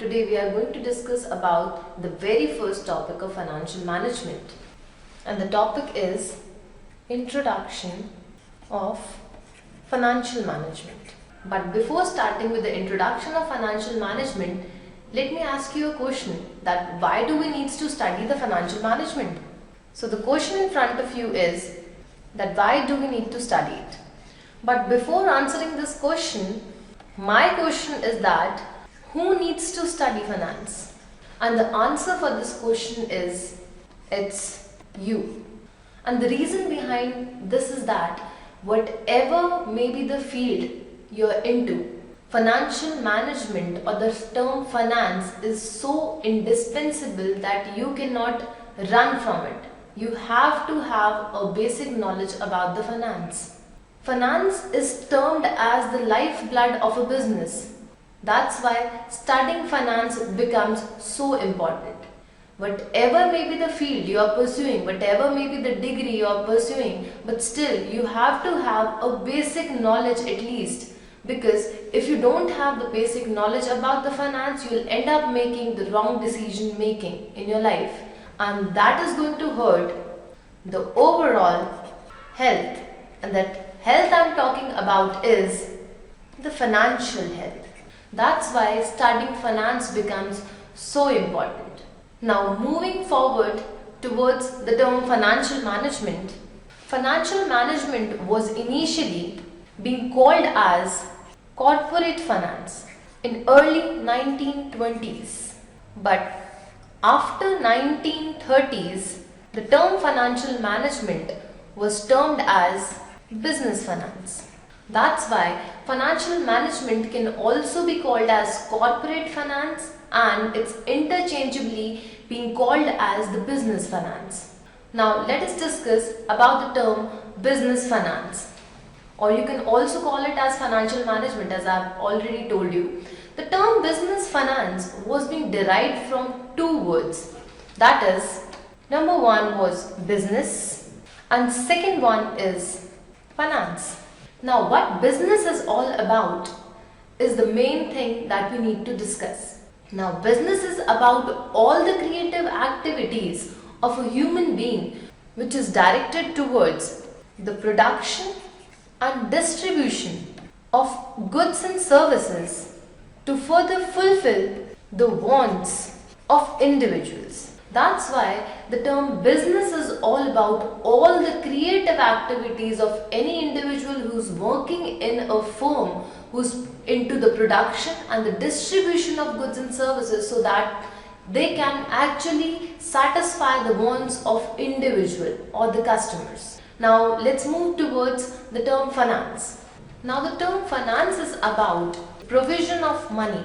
Today we are going to discuss about the very first topic of financial management, and the topic is Introduction of Financial Management. But before starting with the introduction of financial management, let me ask you a question, that why do we need to study the financial management? So the question in front of you is that why do we need to study it? But before answering this question, my question is that who needs to study finance? And the answer for this question is it's you. And the reason behind this is that whatever may be the field you're into, financial management or the term finance is so indispensable that you cannot run from it. You have to have a basic knowledge about the finance. Finance is termed as the lifeblood of a business. That's why studying finance becomes so important. Whatever may be the field you are pursuing, whatever may be the degree you are pursuing, but still you have to have a basic knowledge at least. Because if you don't have the basic knowledge about the finance, you'll end up making the wrong decision making in your life. And that is going to hurt the overall health. And that health I'm talking about is the financial health. That's why studying finance becomes so important. Now moving forward towards the term financial management. Financial management was initially being called as corporate finance in early 1920s. But after 1930s, the term financial management was termed as business finance. That's why financial management can also be called as corporate finance, and it's interchangeably being called as the business finance. Now let us discuss about the term business finance, or you can also call it as financial management, as I've already told you. The term business finance was being derived from two words. That is, number one was business and second one is finance. Now what business is all about is the main thing that we need to discuss. Now business is about all the creative activities of a human being which is directed towards the production and distribution of goods and services to further fulfill the wants of individuals. That's why the term business is all about all the creative activities of any individual who's working in a firm, who's into the production and the distribution of goods and services, so that they can actually satisfy the wants of individual or the customers. Now let's move towards the term finance. Now the term finance is about provision of money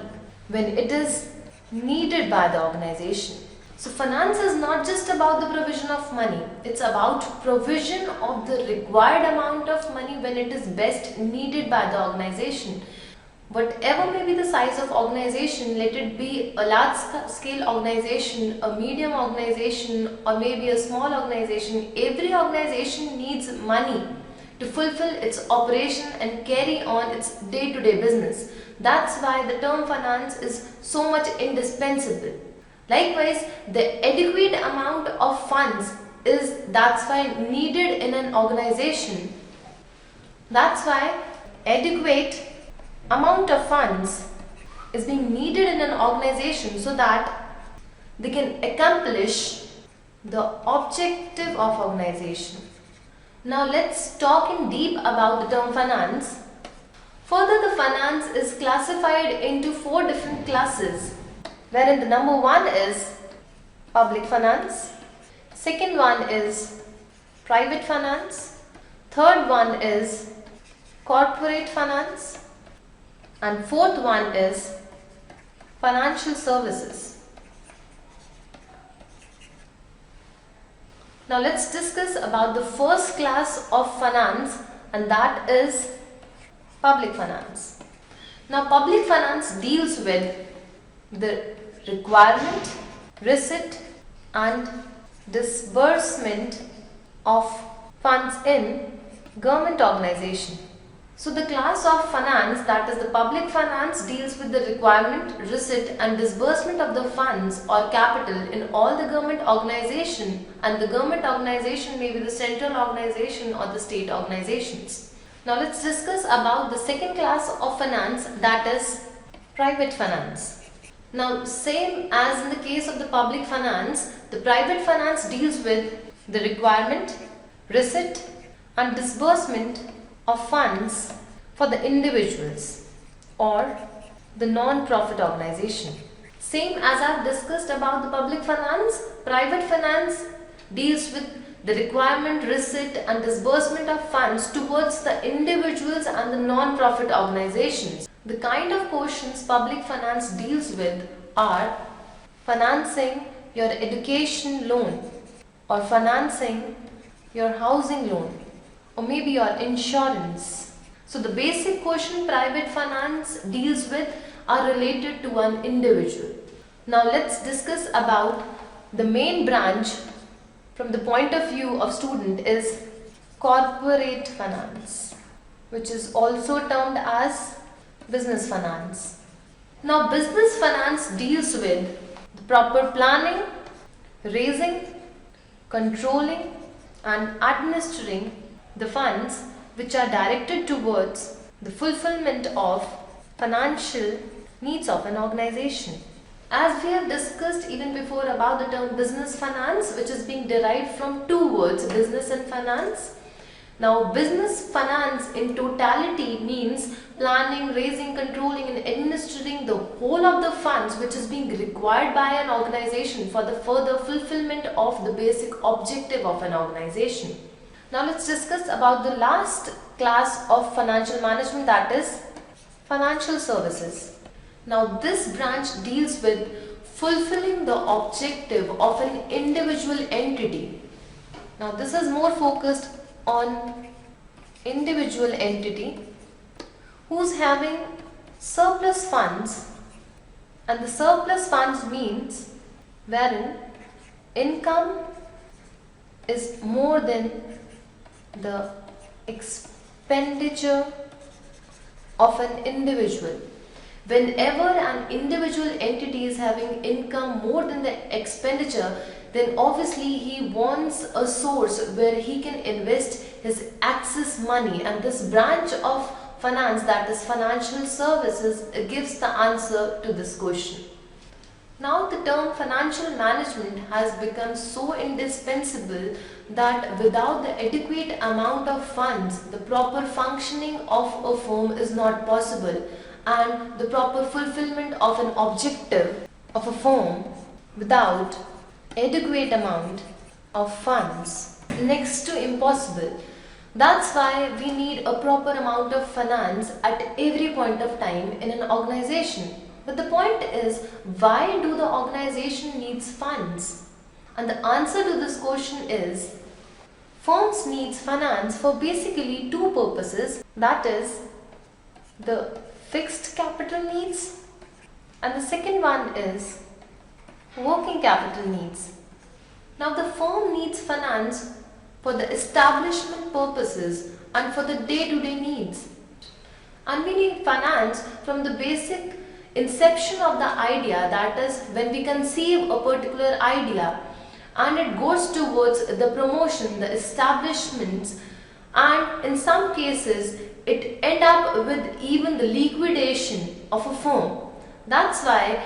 when it is needed by the organization. So finance is not just about the provision of money, it's about provision of the required amount of money when it is best needed by the organization. Whatever may be the size of organization, let it be a large scale organization, a medium organization, or maybe a small organization, every organization needs money to fulfill its operation and carry on its day-to-day business. That's why the term finance is so much indispensable. Likewise, the adequate amount of funds that's why needed in an organization. That's why adequate amount of funds is being needed in an organization so that they can accomplish the objective of organization. Now let's talk in deep about the term finance. Further, the finance is classified into four different classes, wherein the number one is public finance, second one is private finance, third one is corporate finance, and fourth one is financial services. Now let's discuss about the first class of finance, and that is public finance. Now public finance deals with the requirement, receipt and disbursement of funds in government organization. So the class of finance, that is the public finance, deals with the requirement, receipt and disbursement of the funds or capital in all the government organization, and the government organization may be the central organization or the state organizations. Now let's discuss about the second class of finance, that is private finance. Now same as in the case of the public finance, the private finance deals with the requirement, receipt and disbursement of funds for the individuals or the non-profit organization. Same as I've discussed about the public finance, private finance deals with the requirement, receipt and disbursement of funds towards the individuals and the non-profit organizations. The kind of questions public finance deals with are financing your education loan or financing your housing loan or maybe your insurance. So the basic question private finance deals with are related to an individual. Now let's discuss about the main branch from the point of view of student is corporate finance, which is also termed as business finance. Now business finance deals with the proper planning, raising, controlling and administering the funds which are directed towards the fulfillment of financial needs of an organization. As we have discussed even before about the term business finance, which is being derived from two words, business and finance. Now business finance in totality means planning, raising, controlling and administering the whole of the funds which is being required by an organization for the further fulfillment of the basic objective of an organization. Now let's discuss about the last class of financial management, that is financial services. Now this branch deals with fulfilling the objective of an individual entity. Now this is more focused on individual entity who's having surplus funds, and the surplus funds means wherein income is more than the expenditure of an individual. Whenever an individual entity is having income more than the expenditure, then obviously he wants a source where he can invest his excess money, and this branch of finance, that is financial services, gives the answer to this question. Now the term financial management has become so indispensable that without the adequate amount of funds, the proper functioning of a firm is not possible, and the proper fulfillment of an objective of a firm without adequate amount of funds next to impossible. That's why we need a proper amount of finance at every point of time in an organization. But the point is, why do the organization needs funds? And the answer to this question is, firms needs finance for basically two purposes, that is the fixed capital needs and the second one is working capital needs. Now the firm needs finance for the establishment purposes and for the day-to-day needs. And we need finance from the basic inception of the idea, that is when we conceive a particular idea and it goes towards the promotion, the establishments, and in some cases it end up with even the liquidation of a firm. That's why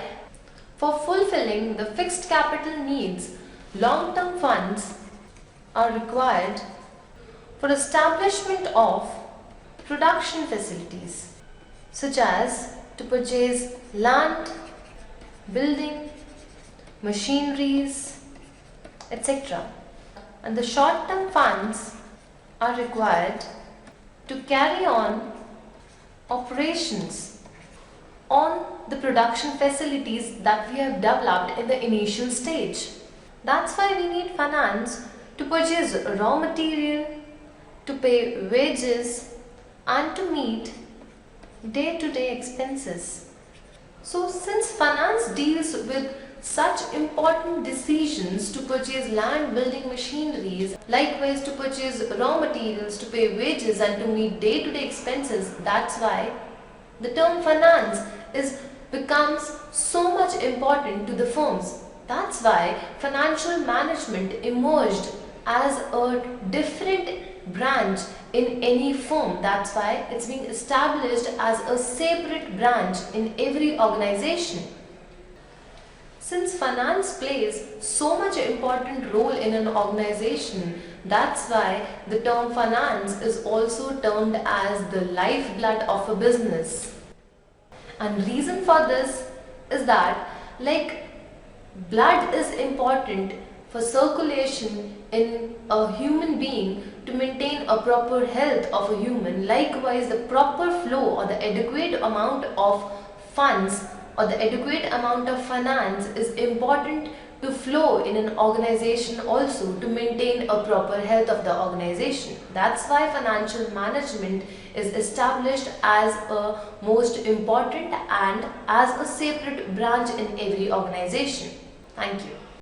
for fulfilling the fixed capital needs, long-term funds are required for establishment of production facilities, such as to purchase land, building, machineries, etc. And the short-term funds are required to carry on operations on the production facilities that we have developed in the initial stage. That's why we need finance to purchase raw material, to pay wages and to meet day-to-day expenses. So since finance deals with such important decisions to purchase land, building machineries, likewise to purchase raw materials, to pay wages and to meet day-to-day expenses. That's why the term finance becomes so much important to the firms. That's why financial management emerged as a different branch in any firm. That's why it's being established as a separate branch in every organization. Since finance plays so much important role in an organization, that's why the term finance is also termed as the lifeblood of a business. And reason for this is that like blood is important for circulation in a human being to maintain a proper health of a human. Likewise, the proper flow or the adequate amount of funds or the adequate amount of finance is important to flow in an organization also to maintain a proper health of the organization. That's why financial management is established as a most important and as a separate branch in every organization. Thank you.